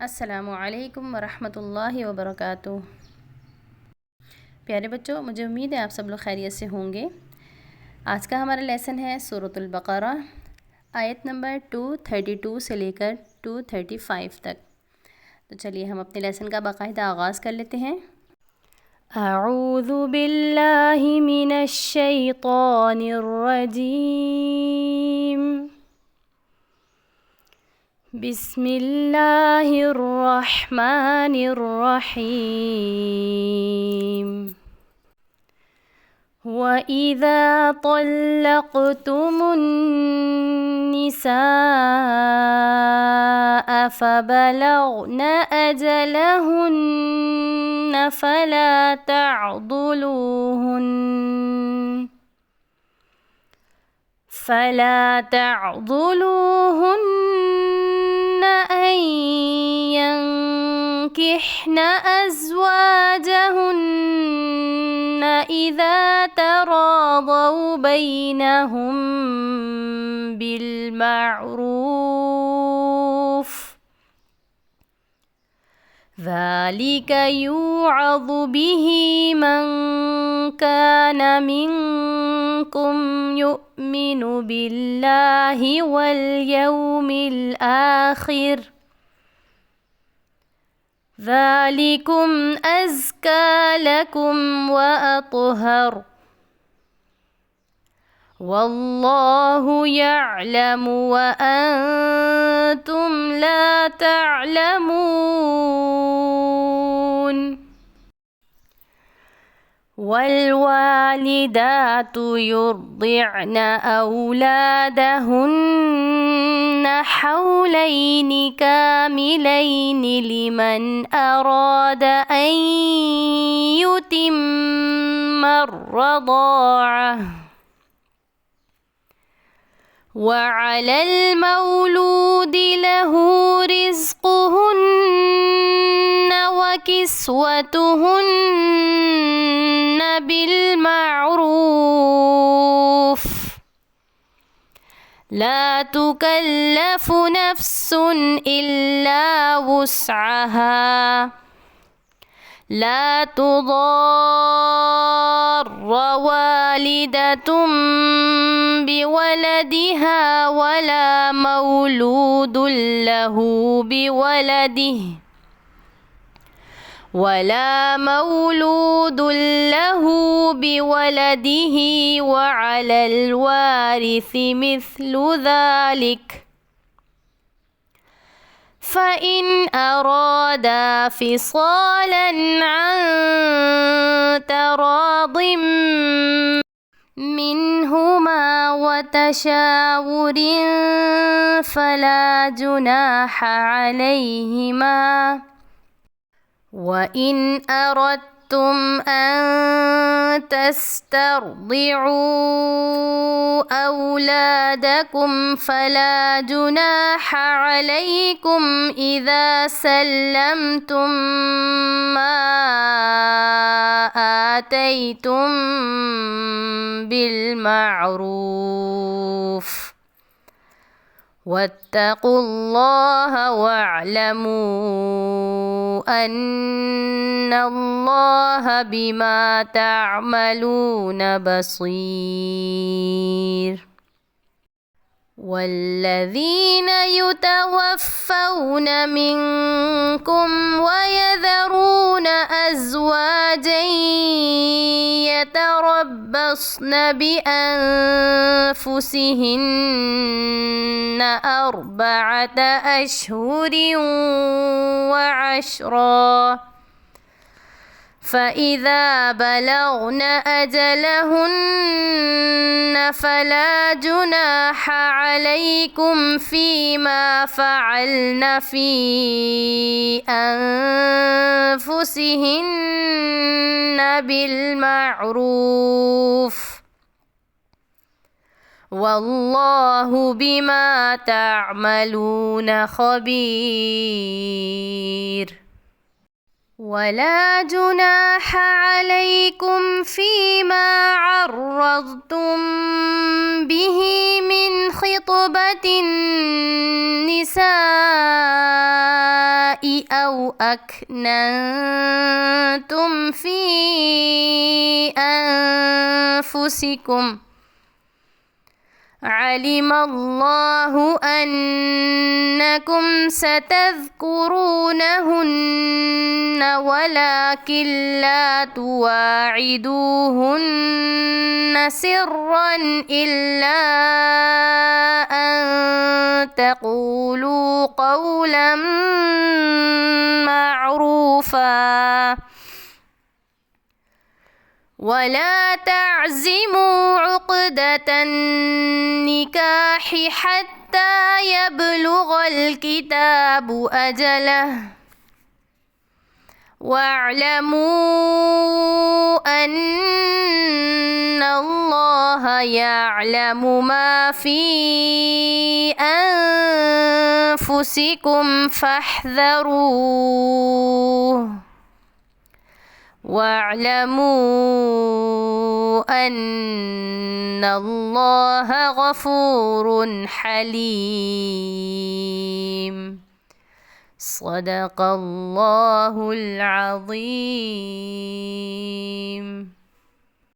अस्सलामुअलैकुम वरहमतुल्लाहि वबरकातुहू। प्यारे बच्चों, मुझे उम्मीद है आप सब लोग खैरियत से होंगे। आज का हमारा लेसन है सूरतुल बक़रा, आयत नंबर 232 से लेकर 235 तक। तो चलिए हम अपने लेसन का बाकायदा आगाज़ कर लेते हैं। अऊज़ु बिल्लाहि मिनश शैतानिर रजीम। बिस्मिल्लाहिर्रहमानिर्रहीम। वइज़ा तल्लक़्तुमुन्निसाअ फ़बलग़्न अजलहुन्न फला تعضلوهن أن ينكحن أزواجهن إذا تراضوا بينهم بالمعروف، ذلك يوعظ به من كان منكم يؤمن بالله واليوم الآخر، ذلكم أزكى لكم وأطهر، والله يعلم وأنتم لا تعلمون. والوالدات يرضعن أولادهن حولين كاملين لمن أراد أن يتم الرضاعة، وعلى المولود له رزقهن وكسوتهن بالمعروف، لا تكلف نفس إلا وسعها، لا تضار والدة بولدها ولا مولود له بولده، وعلى الوارث مثل ذلك، فإن أرادا فصالا عن تراض منهما وتشاور فلا جناح عليهما. وإن أردتم أن تسترضعوا أولادكم فلا جناح عليكم إذا سلمتم ما آتيتم بالمعروف، واتقوا الله واعلموا أن الله بما تعملون بصير. والذين يتوفون منكم ويذرون أزواجا يتربصن بأنفسهن 4 أشهر وعشرا، فإذا بلغن أجلهن فلا جناح عليكم فيما فعلن في أنفسهن بالمعروف، والله بما تعملون خبير. ولا جناح عليكم فيما عرضتم به من خطبة النساء أو أكننتم في أنفسكم علم الله أنكم ستذكرونهن ولكن لا تواعدوهن سرا إلا أن تقولوا قولا معروفا ولا تعزموا عقدة النكاح حتى يبلغ الكتاب أجله واعلموا أن الله يعلم ما في أنفسكم فاحذروه واعلموا أن الله غفور حليم. صدق الله العظيم.